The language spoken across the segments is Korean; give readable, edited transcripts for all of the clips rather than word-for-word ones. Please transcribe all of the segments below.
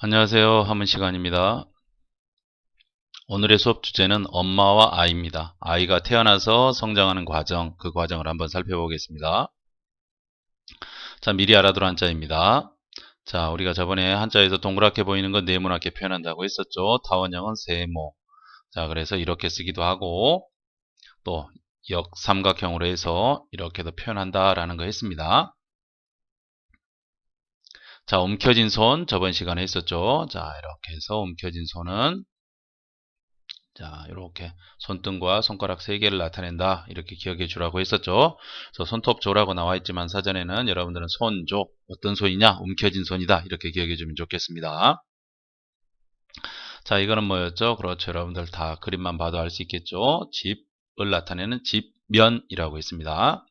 안녕하세요. 한문 시간입니다. 오늘의 수업 주제는 엄마와 아이입니다. 아이가 태어나서 성장하는 과정, 그 과정을 한번 살펴보겠습니다. 자, 미리 알아둘 한자입니다. 자, 우리가 저번에 한자에서 동그랗게 보이는 건 네모나게 표현한다고 했었죠. 타원형은 세모. 자, 그래서 이렇게 쓰기도 하고 또 역삼각형으로 해서 이렇게도 표현한다라는 거 했습니다. 자, 움켜진 손 저번 시간에 했었죠. 자, 이렇게 해서 움켜진 손은 자, 이렇게 손등과 손가락 3개를 나타낸다. 이렇게 기억해 주라고 했었죠. 그래서 손톱조라고 나와 있지만 사전에는 여러분들은 손조, 어떤 손이냐? 움켜진 손이다. 이렇게 기억해 주면 좋겠습니다. 자, 이거는 뭐였죠? 그렇죠. 여러분들 다 그림만 봐도 알 수 있겠죠? 집을 나타내는 집면이라고 했습니다.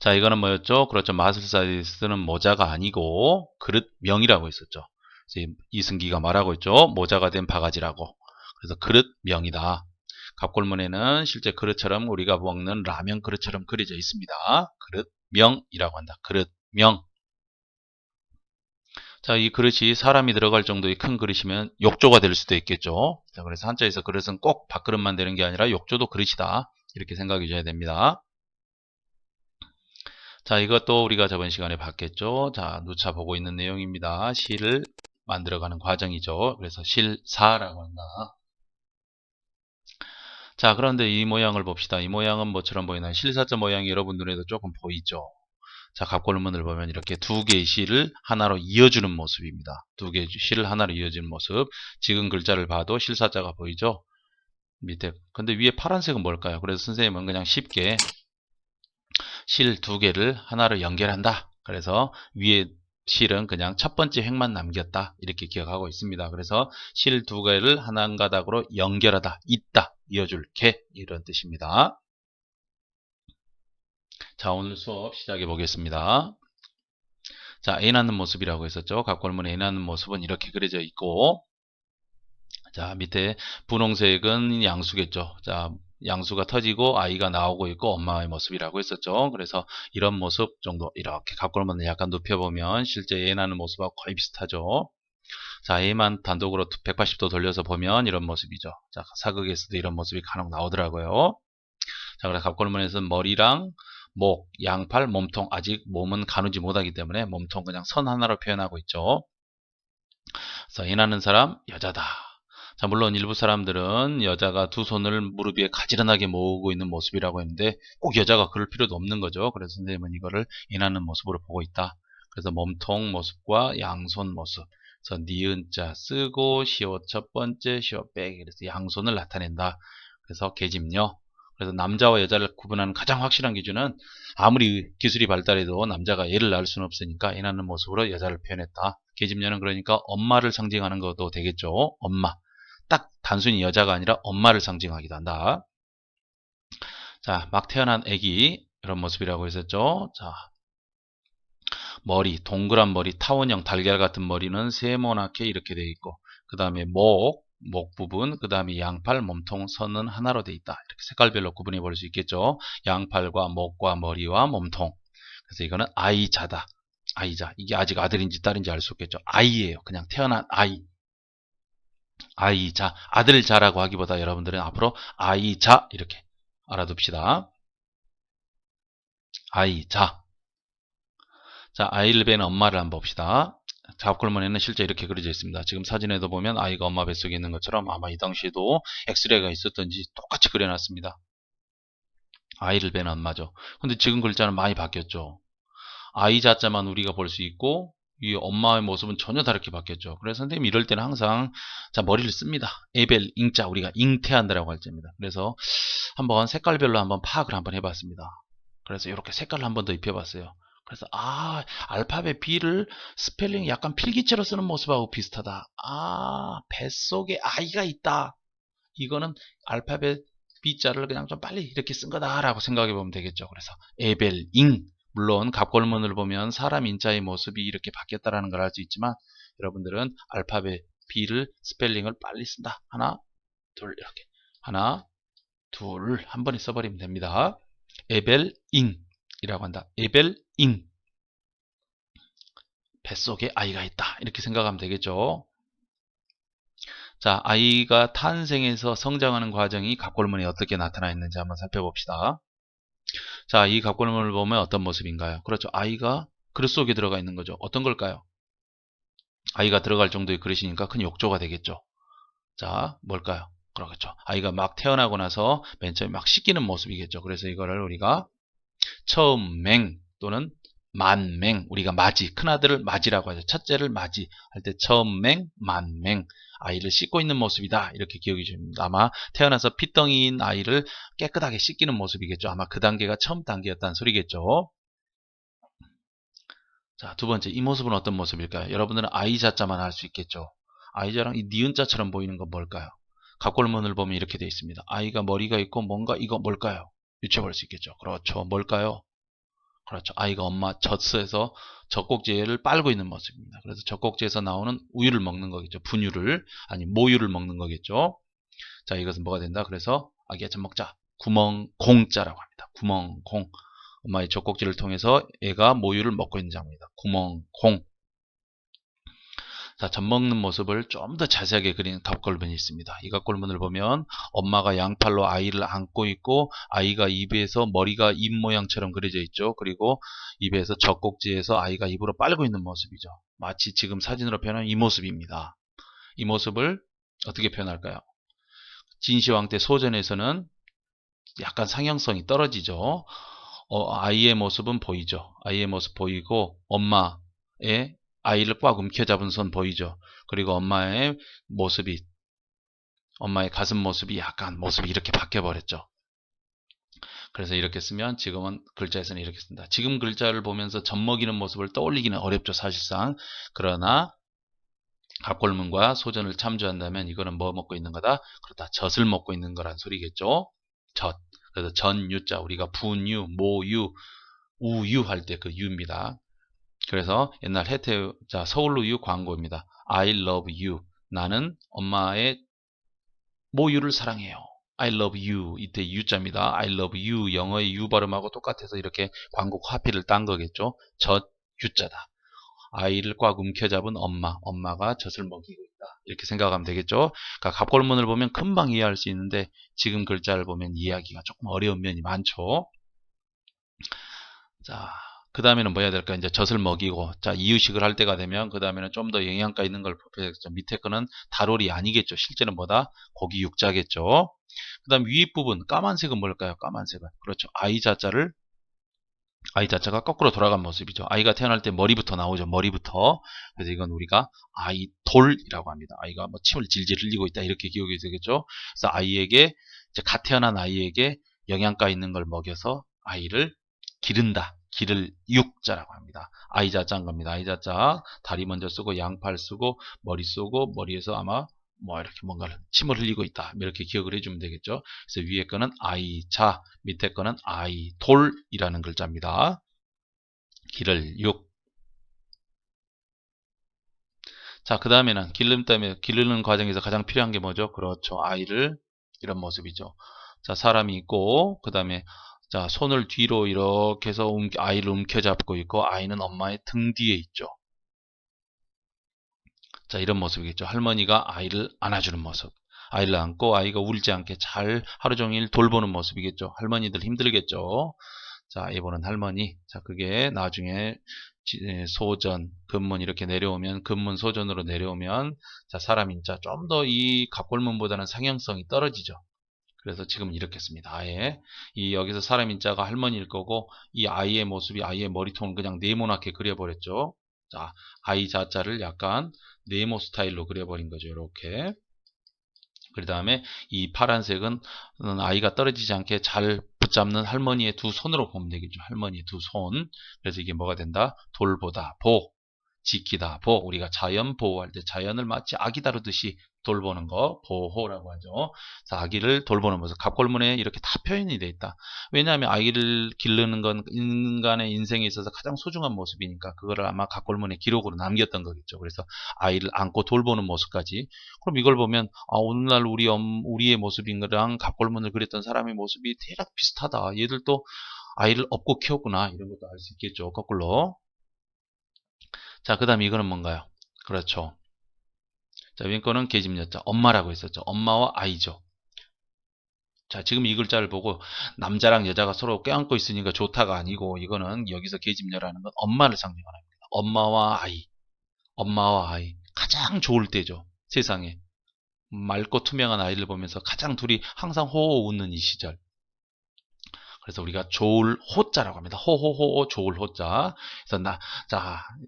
자, 이거는 뭐였죠? 그렇죠. 마술사에 쓰는 모자가 아니고 그릇명이라고 했었죠. 이승기가 말하고 있죠. 모자가 된 바가지라고. 그래서 그릇명이다. 갑골문에는 실제 그릇처럼 우리가 먹는 라면 그릇처럼 그려져 있습니다. 그릇명이라고 한다. 그릇명. 자, 이 그릇이 사람이 들어갈 정도의 큰 그릇이면 욕조가 될 수도 있겠죠. 자, 그래서 한자에서 그릇은 꼭 밥그릇만 되는 게 아니라 욕조도 그릇이다. 이렇게 생각해 줘야 됩니다. 자, 이것도 우리가 저번 시간에 봤겠죠. 자, 누차 보고 있는 내용입니다. 시를 만들어가는 과정이죠. 그래서 실사라고 한다. 자, 그런데 이 모양을 봅시다. 이 모양은 뭐처럼 보이나요? 실사자 모양이 여러분 눈에도 조금 보이죠? 자, 갑골문을 보면 이렇게 두 개의 시를 하나로 이어주는 모습입니다. 두 개의 시를 하나로 이어주는 모습. 지금 글자를 봐도 실사자가 보이죠? 밑에. 근데 위에 파란색은 뭘까요? 그래서 선생님은 그냥 쉽게 실 두 개를 하나로 연결한다. 그래서 위에 실은 그냥 첫 번째 획만 남겼다. 이렇게 기억하고 있습니다. 그래서 실 두 개를 한 가닥으로 연결하다. 있다. 이어줄 개. 이런 뜻입니다. 자, 오늘 수업 시작해 보겠습니다. 자, 애 낳는 모습이라고 했었죠. 갑골문 애 낳는 모습은 이렇게 그려져 있고, 자, 밑에 분홍색은 양수겠죠. 자, 양수가 터지고 아이가 나오고 있고 엄마의 모습이라고 했었죠. 그래서 이런 모습 정도 이렇게 갑골문을 약간 눕혀보면 실제 애 낳는 모습하고 거의 비슷하죠. 자, A만 단독으로 180도 돌려서 보면 이런 모습이죠. 자, 사극에서도 이런 모습이 간혹 나오더라고요. 자, 그래서 갑골문에서는 머리랑 목, 양팔, 몸통, 아직 몸은 가누지 못하기 때문에 몸통 그냥 선 하나로 표현하고 있죠. 그래서 애 낳는 사람, 여자다. 자, 물론 일부 사람들은 여자가 두 손을 무릎 위에 가지런하게 모으고 있는 모습이라고 했는데 꼭 여자가 그럴 필요도 없는 거죠. 그래서 선생님은 이거를 애 낳는 모습으로 보고 있다. 그래서 몸통 모습과 양손 모습. 그래서 니은자 쓰고 시옷 첫 번째 시옷 빼기 그래서 양손을 나타낸다. 그래서 계집녀. 그래서 남자와 여자를 구분하는 가장 확실한 기준은 아무리 기술이 발달해도 남자가 애를 낳을 수는 없으니까 애 낳는 모습으로 여자를 표현했다. 계집녀는 그러니까 엄마를 상징하는 것도 되겠죠. 엄마. 딱 단순히 여자가 아니라 엄마를 상징하기도 한다. 자, 막 태어난 아기 이런 모습이라고 했었죠. 자, 머리, 동그란 머리, 타원형 달걀 같은 머리는 세모나게 이렇게 되어 있고 그 다음에 목 부분, 그 다음에 양팔, 몸통, 선은 하나로 되어 있다. 이렇게 색깔별로 구분해 볼 수 있겠죠. 양팔과 목과 머리와 몸통. 그래서 이거는 아이자다. 아이자. 이게 아직 아들인지 딸인지 알 수 없겠죠. 아이예요. 그냥 태어난 아이. 아이자. 아들자라고 하기보다 여러분들은 앞으로 아이자 이렇게 알아둡시다. 아이자. 자, 아이를 뵌 엄마를 한번 봅시다. 잡골문에는 실제 이렇게 그려져 있습니다. 지금 사진에도 보면 아이가 엄마 뱃속에 있는 것처럼 아마 이 당시에도 엑스레이가 있었던지 똑같이 그려놨습니다. 아이를 뵌 엄마죠. 근데 지금 글자는 많이 바뀌었죠. 아이 자자만 우리가 볼 수 있고 이 엄마의 모습은 전혀 다르게 바뀌었죠. 그래서 선생님이 이럴 때는 항상 자 머리를 씁니다. 에벨 잉자 우리가 잉태한다라고 할 때입니다. 그래서 한번 색깔별로 한번 파악을 한번 해봤습니다. 그래서 이렇게 색깔을 한번 더 입혀봤어요. 그래서 알파벳 B를 스펠링 약간 필기체로 쓰는 모습하고 비슷하다. 뱃속에 아이가 있다. 이거는 알파벳 B자를 그냥 좀 빨리 이렇게 쓴 거다라고 생각해 보면 되겠죠. 그래서 에벨잉 물론 갑골문을 보면 사람 인자의 모습이 이렇게 바뀌었다라는 걸 알 수 있지만 여러분들은 알파벳 B를 스펠링을 빨리 쓴다. 하나, 둘 이렇게 하나, 둘 한 번에 써버리면 됩니다. 에벨잉 이라고 한다. 에벨잉 뱃속에 아이가 있다. 이렇게 생각하면 되겠죠. 자, 아이가 탄생해서 성장하는 과정이 갑골문에 어떻게 나타나 있는지 한번 살펴봅시다. 자, 이 갑골문을 보면 어떤 모습인가요? 그렇죠. 아이가 그릇 속에 들어가 있는 거죠. 어떤 걸까요? 아이가 들어갈 정도의 그릇이니까 큰 욕조가 되겠죠. 자, 뭘까요? 그렇죠. 아이가 막 태어나고 나서 맨 처음에 막 씻기는 모습이겠죠. 그래서 이거를 우리가 처음맹 또는 만맹, 우리가 맞이, 큰아들을 맞이라고 하죠. 첫째를 맞이 할 때 처음맹, 만맹, 아이를 씻고 있는 모습이다. 이렇게 기억이 됩니다. 아마 태어나서 핏덩이인 아이를 깨끗하게 씻기는 모습이겠죠. 아마 그 단계가 처음 단계였다는 소리겠죠. 자, 두 번째, 이 모습은 어떤 모습일까요? 여러분들은 아이자자만 알 수 있겠죠. 아이자랑 이 니은자처럼 보이는 건 뭘까요? 갑골문을 보면 이렇게 되어 있습니다. 아이가 머리가 있고 뭔가 이거 뭘까요? 유추해 볼 수 있겠죠. 그렇죠. 뭘까요? 그렇죠. 아이가 엄마 젖에서 젖꼭지를 빨고 있는 모습입니다. 그래서 젖꼭지에서 나오는 우유를 먹는 거겠죠. 분유를, 아니 모유를 먹는 거겠죠. 자, 이것은 뭐가 된다? 그래서 아기야 젖 먹자. 구멍공자라고 합니다. 구멍공. 엄마의 젖꼭지를 통해서 애가 모유를 먹고 있는 장면입니다. 구멍공. 자, 젖 먹는 모습을 좀 더 자세하게 그린 갑골문이 있습니다. 이 갑골문을 보면 엄마가 양팔로 아이를 안고 있고 아이가 입에서 머리가 입 모양처럼 그려져 있죠. 그리고 입에서 젖꼭지에서 아이가 입으로 빨고 있는 모습이죠. 마치 지금 사진으로 표현한 이 모습입니다. 이 모습을 어떻게 표현할까요? 진시황 때 소전에서는 약간 상형성이 떨어지죠. 아이의 모습은 보이죠. 아이의 모습 보이고 엄마의 아이를 꽉 움켜잡은 손 보이죠. 그리고 엄마의 가슴 모습이 약간 모습이 이렇게 바뀌어버렸죠. 그래서 이렇게 쓰면 지금은 글자에서는 이렇게 쓴다. 지금 글자를 보면서 젖먹이는 모습을 떠올리기는 어렵죠. 사실상. 그러나 갑골문과 소전을 참조한다면 이거는 뭐 먹고 있는 거다? 그렇다. 젖을 먹고 있는 거란 소리겠죠. 젖. 그래서 전유자 우리가 분유, 모유, 우유 할 때 그 유입니다. 그래서 옛날 자 서울우유 광고입니다. I love you. 나는 엄마의 모유를 사랑해요. I love you. 이때 유자입니다. I love you. 영어의 유 발음하고 똑같아서 이렇게 광고 카피를 딴 거겠죠. 젖 유자다. 아이를 꽉 움켜잡은 엄마가 젖을 먹이고 있다. 이렇게 생각하면 되겠죠. 그러니까 갑골문을 보면 금방 이해할 수 있는데 지금 글자를 보면 이해하기가 조금 어려운 면이 많죠. 자, 그 다음에는 뭐 해야 될까? 이제 젖을 먹이고, 자, 이유식을 할 때가 되면, 그 다음에는 좀 더 영양가 있는 걸 뽑혀야겠죠. 밑에 거는 다롤이 아니겠죠. 실제는 뭐다? 고기 육자겠죠. 그 다음 윗부분, 까만색은 뭘까요? 까만색은. 그렇죠. 아이 자자가 거꾸로 돌아간 모습이죠. 아이가 태어날 때 머리부터 나오죠. 머리부터. 그래서 이건 우리가 아이돌이라고 합니다. 아이가 뭐 침을 질질 흘리고 있다. 이렇게 기억이 되겠죠. 그래서 아이에게, 이제 갓 태어난 아이에게 영양가 있는 걸 먹여서 아이를 기른다. 기를 육자라고 합니다. 아이자자인 겁니다. 아이자자. 다리 먼저 쓰고 양팔 쓰고 머리 쓰고 머리에서 아마 뭐 이렇게 뭔가를 침을 흘리고 있다. 이렇게 기억을 해주면 되겠죠. 그래서 위에 거는 아이자, 밑에 거는 아이돌이라는 글자입니다. 기를 육. 자, 그 다음에는 기르는 과정에서 가장 필요한 게 뭐죠? 그렇죠. 아이를 이런 모습이죠. 자, 사람이 있고 그 다음에 자, 손을 뒤로 이렇게 해서 아이를 움켜잡고 있고 아이는 엄마의 등 뒤에 있죠. 자, 이런 모습이겠죠. 할머니가 아이를 안아주는 모습. 아이를 안고 아이가 울지 않게 잘 하루 종일 돌보는 모습이겠죠. 할머니들 힘들겠죠. 자, 이번은 할머니. 자, 그게 나중에 소전, 근문 이렇게 내려오면, 근문 소전으로 내려오면, 자, 사람인자 좀 더 이 갑골문보다는 상형성이 떨어지죠. 그래서 지금 이렇게 씁니다. 아예 이 여기서 사람인자가 할머니일 거고 이 아이의 모습이 아이의 머리통을 그냥 네모나게 그려버렸죠. 자, 아이 자자를 약간 네모 스타일로 그려버린 거죠. 이렇게. 그 다음에 이 파란색은 아이가 떨어지지 않게 잘 붙잡는 할머니의 두 손으로 보면 되겠죠. 할머니의 두 손. 그래서 이게 뭐가 된다? 돌보다, 지키다, 우리가 자연 보호할 때 자연을 마치 아기 다루듯이 돌보는 거, 보호라고 하죠. 그래서 아기를 돌보는 모습. 갑골문에 이렇게 다 표현이 되어 있다. 왜냐하면 아기를 기르는 건 인간의 인생에 있어서 가장 소중한 모습이니까 그거를 아마 갑골문에 기록으로 남겼던 거겠죠. 그래서 아이를 안고 돌보는 모습까지. 그럼 이걸 보면 오늘날 우리의 모습인 거랑 갑골문을 그렸던 사람의 모습이 대략 비슷하다. 얘들도 아이를 업고 키웠구나. 이런 것도 알 수 있겠죠. 거꾸로. 자, 그 다음 이거는 뭔가요? 그렇죠. 자, 위에 거는 계집여자, 엄마라고 했었죠. 엄마와 아이죠. 자, 지금 이 글자를 보고 남자랑 여자가 서로 껴안고 있으니까 좋다가 아니고, 이거는 여기서 계집녀라는 건 엄마를 상징하는 겁니다. 엄마와 아이, 엄마와 아이. 가장 좋을 때죠. 세상에. 맑고 투명한 아이를 보면서 가장 둘이 항상 호호 웃는 이 시절. 그래서 우리가 좋을 호자라고 합니다. 호호호 좋을 호자. 그래서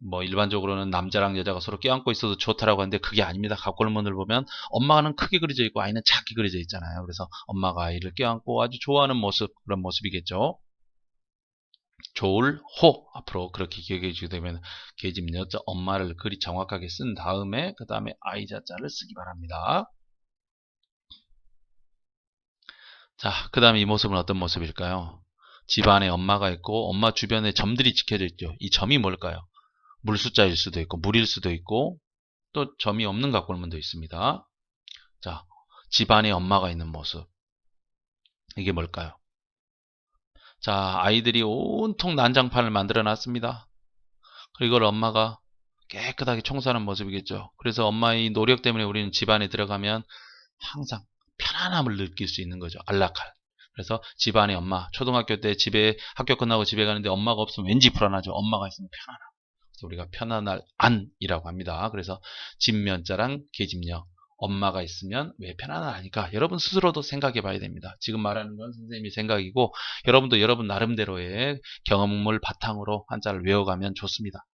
뭐 일반적으로는 남자랑 여자가 서로 껴안고 있어도 좋다라고 하는데 그게 아닙니다. 갑골문을 보면 엄마는 크게 그려져 있고 아이는 작게 그려져 있잖아요. 그래서 엄마가 아이를 껴안고 아주 좋아하는 모습, 그런 모습이겠죠. 좋을 호, 앞으로 그렇게 기억해 주게 되면 계집 여자 엄마를 그리 정확하게 쓴 다음에 그 다음에 아이 자자를 쓰기 바랍니다. 자, 그 다음에 이 모습은 어떤 모습일까요? 집안에 엄마가 있고 엄마 주변에 점들이 지켜져 있죠. 이 점이 뭘까요? 물 숫자일 수도 있고 물일 수도 있고 또 점이 없는 갑골문도 있습니다. 자, 집안에 엄마가 있는 모습. 이게 뭘까요? 자, 아이들이 온통 난장판을 만들어 놨습니다. 그리고 이걸 엄마가 깨끗하게 청소하는 모습이겠죠. 그래서 엄마의 노력 때문에 우리는 집안에 들어가면 항상 편안함을 느낄 수 있는 거죠. 안락할. 그래서 집안에 엄마, 초등학교 때 집에 학교 끝나고 집에 가는데 엄마가 없으면 왠지 불안하죠. 엄마가 있으면 편안함. 그래서 우리가 편안할 안이라고 합니다. 그래서 집면자랑 계집녀. 엄마가 있으면 왜 편안하니까 여러분 스스로도 생각해 봐야 됩니다. 지금 말하는 건 선생님이 생각이고 여러분도 여러분 나름대로의 경험을 바탕으로 한자를 외워가면 좋습니다.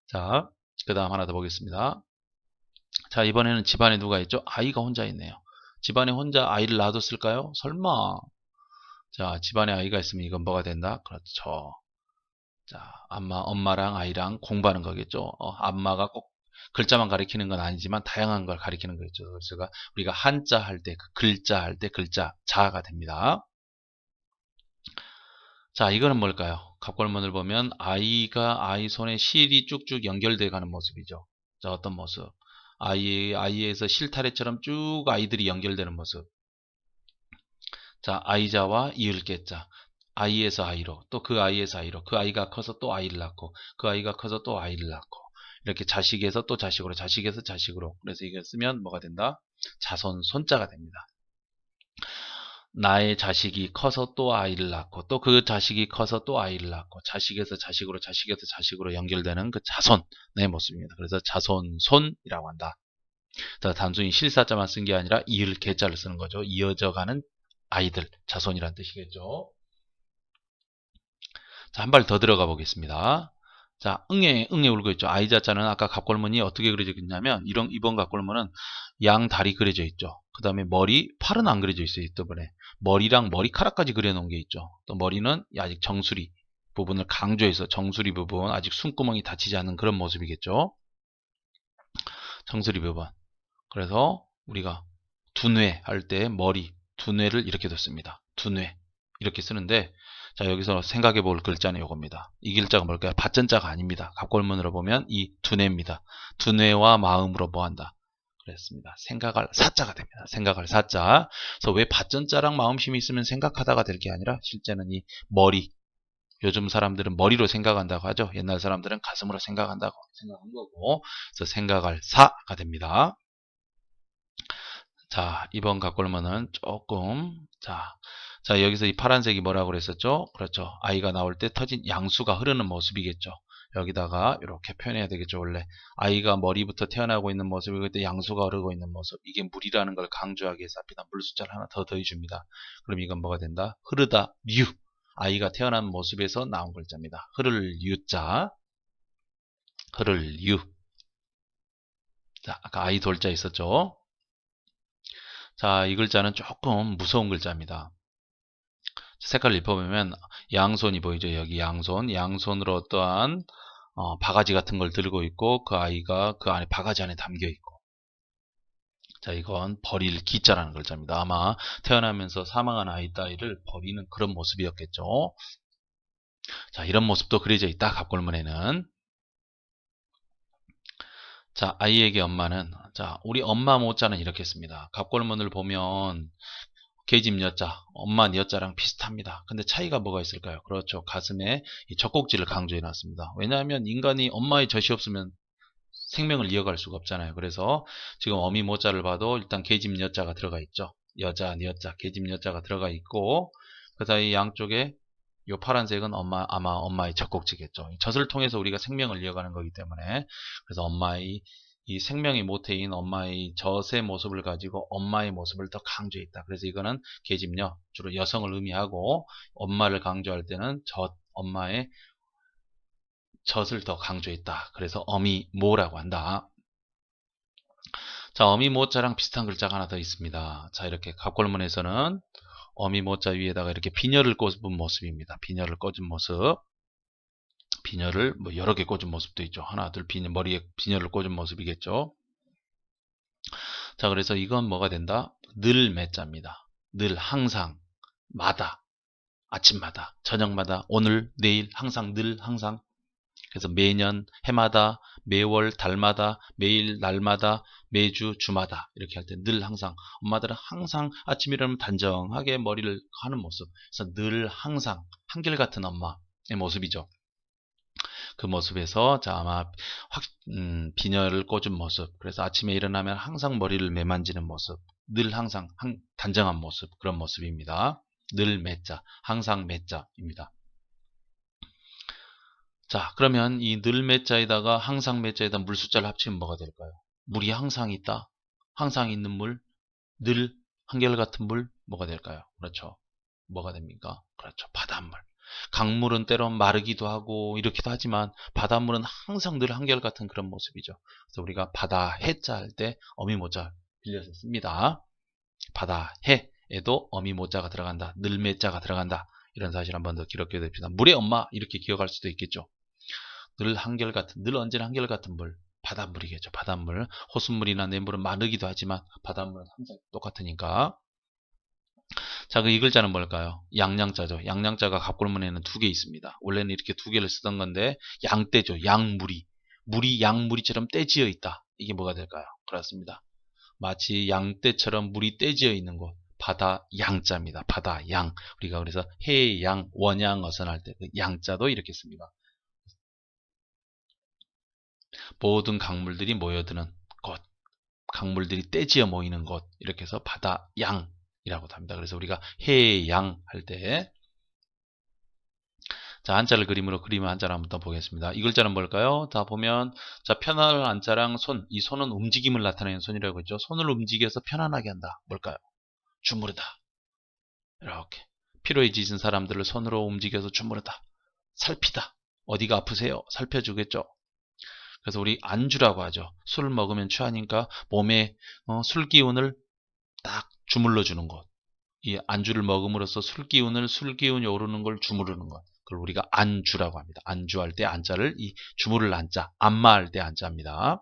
자, 그 다음 하나 더 보겠습니다. 자, 이번에는 집안에 누가 있죠? 아이가 혼자 있네요. 집안에 혼자 아이를 놔뒀을까요? 설마. 자, 집안에 아이가 있으면 이건 뭐가 된다? 그렇죠. 자, 엄마랑 아이랑 공부하는 거겠죠. 엄마가 꼭 글자만 가리키는 건 아니지만 다양한 걸 가리키는 거겠죠. 그래서 우리가 한자 할 때, 그 글자 할 때 글자 자가 됩니다. 자, 이거는 뭘까요? 갑골문을 보면 아이가 아이 손에 실이 쭉쭉 연결돼 가는 모습이죠. 자, 어떤 모습? 아이에서 실타래처럼 쭉 아이들이 연결되는 모습. 자, 아이자와 이을개자. 아이에서 아이로, 또 그 아이에서 아이로, 그 아이가 커서 또 아이를 낳고, 그 아이가 커서 또 아이를 낳고, 이렇게 자식에서 또 자식으로, 자식에서 자식으로. 그래서 이걸 쓰면 뭐가 된다? 자손, 손자가 됩니다. 나의 자식이 커서 또 아이를 낳고, 또 그 자식이 커서 또 아이를 낳고, 자식에서 자식으로, 자식에서 자식으로 연결되는 그 자손의 모습입니다. 그래서 자손손이라고 한다. 단순히 실사자만 쓴 게 아니라 이을 개자를 쓰는 거죠. 이어져가는 아이들, 자손이란 뜻이겠죠. 자, 한 발 더 들어가 보겠습니다. 자, 응애 울고 있죠. 아이 자자는 아까 갑골문이 어떻게 그려져 있냐면, 이번 갑골문은 양 다리 그려져 있죠. 그 다음에 팔은 안 그려져 있어요. 이번에. 머리랑 머리카락까지 그려놓은 게 있죠. 또 머리는 아직 정수리 부분을 강조해서 정수리 부분, 아직 숨구멍이 닫히지 않는 그런 모습이겠죠. 정수리 부분. 그래서 우리가 두뇌 할 때 두뇌를 이렇게 뒀습니다. 두뇌. 이렇게 쓰는데, 자, 여기서 생각해 볼 글자는 이겁니다. 이 글자가 뭘까요? 밭전자가 아닙니다. 갑골문으로 보면 이 두뇌입니다. 두뇌와 마음으로 뭐한다? 그랬습니다. 생각할 사자가 됩니다. 생각할 사자. 그래서 왜 밭전자랑 마음심이 있으면 생각하다가 될 게 아니라 실제는 이 머리. 요즘 사람들은 머리로 생각한다고 하죠. 옛날 사람들은 가슴으로 생각한다고 생각한 거고. 그래서 생각할 사가 됩니다. 자, 이번 갑골문은 조금, 자, 여기서 이 파란색이 뭐라고 그랬었죠? 그렇죠. 아이가 나올 때 터진 양수가 흐르는 모습이겠죠. 여기다가 이렇게 표현해야 되겠죠. 원래 아이가 머리부터 태어나고 있는 모습이 그때 양수가 흐르고 있는 모습. 이게 물이라는 걸 강조하기 위해서 앞에다 물 숫자를 하나 더 더해줍니다. 그럼 이건 뭐가 된다? 흐르다, 류. 아이가 태어난 모습에서 나온 글자입니다. 흐를 유자. 흐를 유. 자, 아까 아이 돌자 있었죠? 자, 이 글자는 조금 무서운 글자입니다. 색깔을 입혀보면 양손이 보이죠. 여기 양손으로 어떠한 바가지 같은 걸 들고 있고 그 아이가 그 안에 바가지 안에 담겨 있고. 자, 이건 버릴 기자라는 글자입니다. 아마 태어나면서 사망한 아이 따위를 버리는 그런 모습이었겠죠. 자, 이런 모습도 그려져 있다. 갑골문에는. 자, 아이에게 엄마는, 자, 우리 엄마 모자는 이렇게 씁니다. 갑골문을 보면 계집 여자, 엄마 여자랑 비슷합니다. 근데 차이가 뭐가 있을까요? 그렇죠. 가슴에 이 젖꼭지를 강조해 놨습니다. 왜냐하면 인간이 엄마의 젖이 없으면 생명을 이어갈 수가 없잖아요. 그래서 지금 어미 모자를 봐도 일단 계집 여자가 들어가 있죠. 여자, 여자, 계집 여자가 들어가 있고 그 사이 양쪽에 요 파란색은 아마 엄마의 젖꼭지겠죠. 젖을 통해서 우리가 생명을 이어가는 거기 때문에 그래서 엄마의 이 생명의 모태인 엄마의 젖의 모습을 가지고 엄마의 모습을 더 강조했다. 그래서 이거는 계집녀, 주로 여성을 의미하고 엄마를 강조할 때는 엄마의 젖을 더 강조했다. 그래서 어미모라고 한다. 자, 어미모자랑 비슷한 글자가 하나 더 있습니다. 자, 이렇게 갑골문에서는 어미모자 위에다가 이렇게 비녀를 꽂은 모습입니다. 비녀를 꽂은 모습. 비녀를 뭐 여러 개 꽂은 모습도 있죠. 하나, 둘, 머리에 비녀를 꽂은 모습이겠죠. 자, 그래서 이건 뭐가 된다? 늘 매자입니다. 늘, 항상, 마다, 아침마다, 저녁마다, 오늘, 내일, 항상, 늘, 항상. 그래서 매년, 해마다, 매월, 달마다, 매일, 날마다, 매주, 주마다 이렇게 할 때 늘 항상 엄마들은 항상 아침 일어나면 단정하게 머리를 하는 모습. 그래서 늘 항상 한결같은 엄마의 모습이죠. 그 모습에서 자 아마 비녀를 꽂은 모습. 그래서 아침에 일어나면 항상 머리를 매만지는 모습. 늘 항상 단정한 모습. 그런 모습입니다. 늘 매자, 항상 매자입니다. 자, 그러면 이 늘 매자에다가 항상 매자에다 물 숫자를 합치면 뭐가 될까요? 물이 항상 있다. 항상 있는 물, 늘 한결같은 물, 뭐가 될까요? 그렇죠. 뭐가 됩니까? 그렇죠. 바닷물. 강물은 때론 마르기도 하고 이렇기도 하지만 바닷물은 항상 늘 한결같은 그런 모습이죠. 그래서 우리가 바다 해자 할 때 어미모자 빌려서 씁니다. 바다 해에도 어미모자가 들어간다. 늘 매자가 들어간다. 이런 사실 한번 더 기록해 둡시다. 물의 엄마 이렇게 기억할 수도 있겠죠. 늘 한결같은, 늘 언제나 한결같은 물, 바닷물이겠죠. 바닷물. 호수물이나 냇물은 마르기도 하지만 바닷물은 항상 똑같으니까. 자, 그 이 글자는 뭘까요? 양양자죠. 양양자가 갑골문에는 두 개 있습니다. 원래는 이렇게 두 개를 쓰던 건데 양떼죠. 양물이. 물이 양무리처럼 떼지어 있다. 이게 뭐가 될까요? 그렇습니다. 마치 양떼처럼 물이 떼지어 있는 곳. 바다 양자입니다. 바다 양. 우리가 그래서 해양, 원양, 어선할 때 그 양자도 이렇게 씁니다. 모든 강물들이 모여드는 곳, 강물들이 떼지어 모이는 곳, 이렇게 해서 바다 양이라고도 합니다. 그래서 우리가 해양 할 때, 자, 한자를 그림으로 그리면 한자를 한번 더 보겠습니다. 이 글자는 뭘까요? 다 보면, 자, 편안한 한자랑 손, 이 손은 움직임을 나타내는 손이라고 했죠. 손을 움직여서 편안하게 한다. 뭘까요? 주무르다. 이렇게. 피로에 지친 사람들을 손으로 움직여서 주무르다. 살피다. 어디가 아프세요? 살펴주겠죠. 그래서 우리 안주라고 하죠. 술 먹으면 취하니까 몸에 술 기운을 딱 주물러 주는 것. 이 안주를 먹음으로써 술 기운이 오르는 걸 주무르는 것. 그걸 우리가 안주라고 합니다. 안주할 때 안자를 이 주무를 안자, 안마할 때 안자입니다.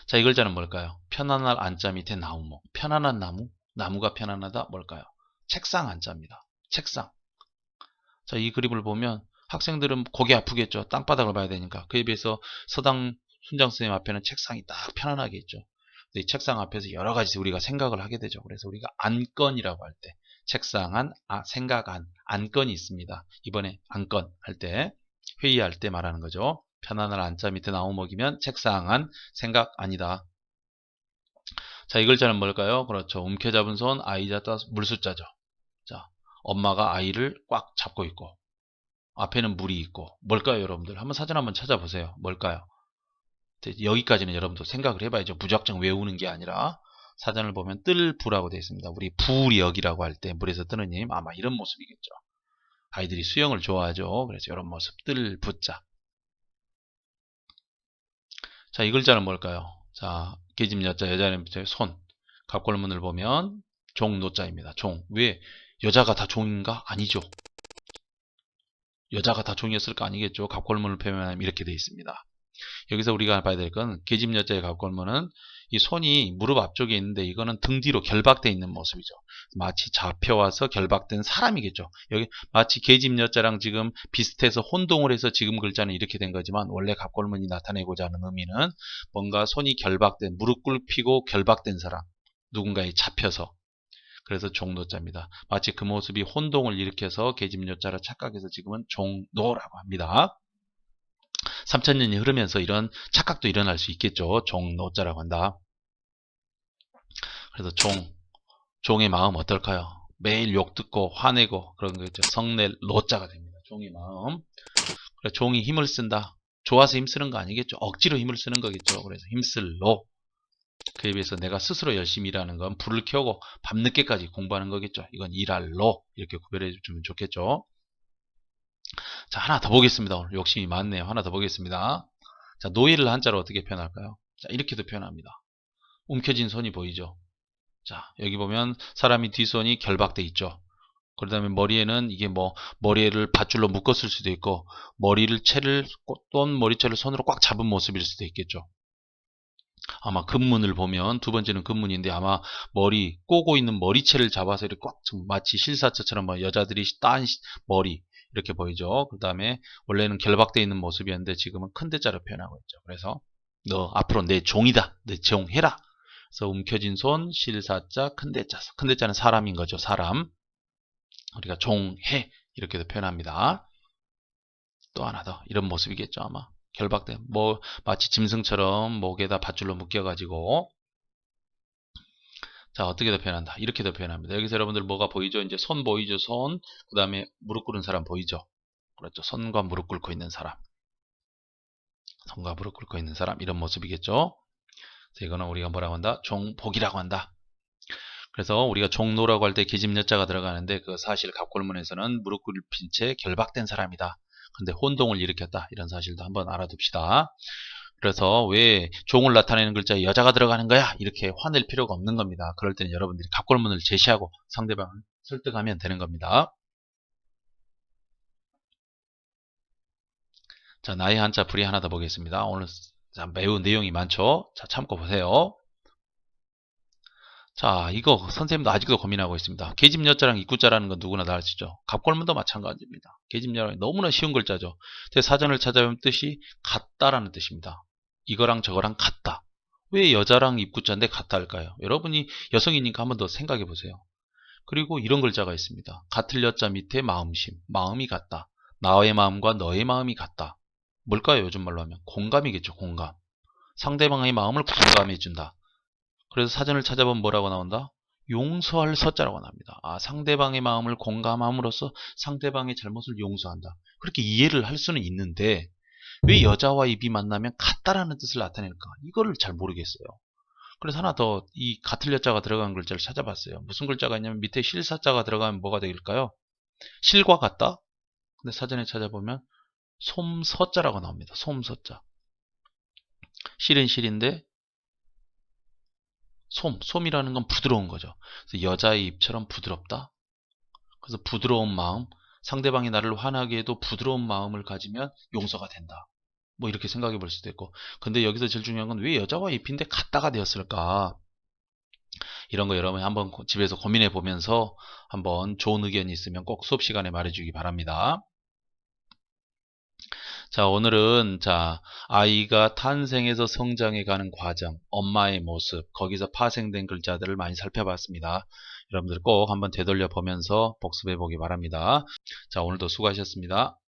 자, 이 글자는 뭘까요? 편안할 안자 밑에 나무목. 편안한 나무, 나무가 편안하다 뭘까요? 책상 안자입니다. 책상. 자, 이 그림을 보면 학생들은 고개 아프겠죠. 땅바닥을 봐야 되니까. 그에 비해서 서당 순장 선생님 앞에는 책상이 딱 편안하게 있죠. 이 책상 앞에서 여러 가지 우리가 생각을 하게 되죠. 그래서 우리가 안건이라고 할 때 책상 안, 생각 안, 안건이 있습니다. 이번에 안건 할 때 회의할 때 말하는 거죠. 편안한 안자 밑에 나무목이면 책상 안, 생각 아니다. 자, 이 글자는 뭘까요? 그렇죠. 움켜잡은 손, 아이자 물숫자죠. 자, 엄마가 아이를 꽉 잡고 있고 앞에는 물이 있고 뭘까요, 여러분들? 한번 사전 한번 찾아보세요. 뭘까요? 여기까지는 여러분도 생각을 해봐야죠. 무작정 외우는 게 아니라 사전을 보면 뜰부라고 되어 있습니다. 우리 부력이라고 할 때 물에서 뜨는 님 아마 이런 모습이겠죠. 아이들이 수영을 좋아하죠. 그래서 이런 모습 뜰부자. 자, 이 글자는 뭘까요? 자, 계집 여자, 여자는 손. 갑골문을 보면 종노자입니다. 종. 왜? 여자가 다 종인가? 아니죠. 여자가 다 종이었을까? 아니겠죠. 갑골문을 표현하면 이렇게 되어 있습니다. 여기서 우리가 봐야 될 건 계집 여자의 갑골문은 이 손이 무릎 앞쪽에 있는데 이거는 등 뒤로 결박되어 있는 모습이죠. 마치 잡혀와서 결박된 사람이겠죠. 여기 마치 계집 여자랑 지금 비슷해서 혼동을 해서 지금 글자는 이렇게 된 거지만 원래 갑골문이 나타내고자 하는 의미는 뭔가 손이 결박된 무릎 꿇히고 결박된 사람 누군가에 잡혀서 그래서 종노자입니다. 마치 그 모습이 혼동을 일으켜서 계집 여자를 착각해서 지금은 종노라고 합니다. 3천년이 흐르면서 이런 착각도 일어날 수 있겠죠. 종노자라고 한다. 그래서 종의 마음 어떨까요? 매일 욕 듣고 화내고 그런 거 있죠. 성낼 노자가 됩니다. 종의 마음. 그래서 종이 힘을 쓴다. 좋아서 힘쓰는 거 아니겠죠. 억지로 힘을 쓰는 거겠죠. 그래서 힘쓸 노. 그에 비해서 내가 스스로 열심히 일하는 건 불을 켜고 밤늦게까지 공부하는 거겠죠. 이건 일할 노. 이렇게 구별해 주면 좋겠죠. 자, 하나 더 보겠습니다. 오늘 욕심이 많네요. 하나 더 보겠습니다. 자, 노예를 한자로 어떻게 표현할까요? 자, 이렇게도 표현합니다. 움켜진 손이 보이죠. 자, 여기 보면 사람이 뒷손이 결박돼 있죠. 그 다음에 머리에는 이게 뭐 머리를 밧줄로 묶었을 수도 있고 또는 머리채를 손으로 꽉 잡은 모습일 수도 있겠죠. 아마 근문을 보면 두 번째는 근문인데 아마 머리 꼬고 있는 머리채를 잡아서 이렇게 꽉 마치 실사처럼 여자들이 딴 머리 이렇게 보이죠. 그 다음에 원래는 결박되어 있는 모습이었는데 지금은 큰 대자로 표현하고 있죠. 그래서 너 앞으로 내 종이다. 내 종해라. 그래서 움켜진 손, 실사자, 큰 대자. 큰 대자는 사람인 거죠. 사람. 우리가 종해 이렇게도 표현합니다. 또 하나 더 이런 모습이겠죠. 아마 결박된 마치 짐승처럼 목에다 밧줄로 묶여가지고 자 어떻게도 표현한다. 이렇게도 표현합니다. 여기서 여러분들 뭐가 보이죠? 이제 손 보이죠? 손. 그 다음에 무릎 꿇은 사람 보이죠? 그렇죠. 손과 무릎 꿇고 있는 사람. 손과 무릎 꿇고 있는 사람 이런 모습이겠죠. 이거는 우리가 뭐라고 한다? 종복이라고 한다. 그래서 우리가 종노라고 할 때 계집여자가 들어가는데 그 사실 갑골문에서는 무릎 꿇힌 채 결박된 사람이다. 근데 혼동을 일으켰다. 이런 사실도 한번 알아둡시다. 그래서 왜 종을 나타내는 글자에 여자가 들어가는 거야? 이렇게 화낼 필요가 없는 겁니다. 그럴 때는 여러분들이 갑골문을 제시하고 상대방을 설득하면 되는 겁니다. 자, 나의 한자 풀이 하나 더 보겠습니다. 오늘 매우 내용이 많죠? 자, 참고 보세요. 자, 이거 선생님도 아직도 고민하고 있습니다. 계집여자랑 입구자라는 건 누구나 다 아시죠? 갑골문도 마찬가지입니다. 계집여자는 너무나 쉬운 글자죠. 제 사전을 찾아보면 뜻이 같다라는 뜻입니다. 이거랑 저거랑 같다. 왜 여자랑 입구자인데 같다 할까요? 여러분이 여성이니까 한번 더 생각해 보세요. 그리고 이런 글자가 있습니다. 같을 여자 밑에 마음심, 마음이 같다. 나의 마음과 너의 마음이 같다. 뭘까요? 요즘 말로 하면 공감이겠죠. 공감. 상대방의 마음을 공감해 준다. 그래서 사전을 찾아보면 뭐라고 나온다? 용서할 서자라고 나옵니다. 아, 상대방의 마음을 공감함으로써 상대방의 잘못을 용서한다. 그렇게 이해를 할 수는 있는데 왜 여자와 입이 만나면 같다라는 뜻을 나타낼까? 이거를 잘 모르겠어요. 그래서 하나 더 이 같을 여자가 들어간 글자를 찾아봤어요. 무슨 글자가 있냐면 밑에 실사자가 들어가면 뭐가 될까요? 실과 같다? 근데 사전에 찾아보면 솜서자라고 나옵니다. 솜서자. 실은 실인데 솜이라는 건 부드러운 거죠. 그래서 여자의 입처럼 부드럽다. 그래서 부드러운 마음, 상대방이 나를 화나게 해도 부드러운 마음을 가지면 용서가 된다. 뭐 이렇게 생각해 볼 수도 있고. 근데 여기서 제일 중요한 건 왜 여자와 입인데 같다가 되었을까? 이런 거 여러분이 한번 집에서 고민해 보면서 한번 좋은 의견이 있으면 꼭 수업 시간에 말해 주기 바랍니다. 자, 오늘은 아이가 탄생해서 성장해 가는 과정, 엄마의 모습, 거기서 파생된 글자들을 많이 살펴봤습니다. 여러분들 꼭 한번 되돌려 보면서 복습해 보기 바랍니다. 자, 오늘도 수고하셨습니다.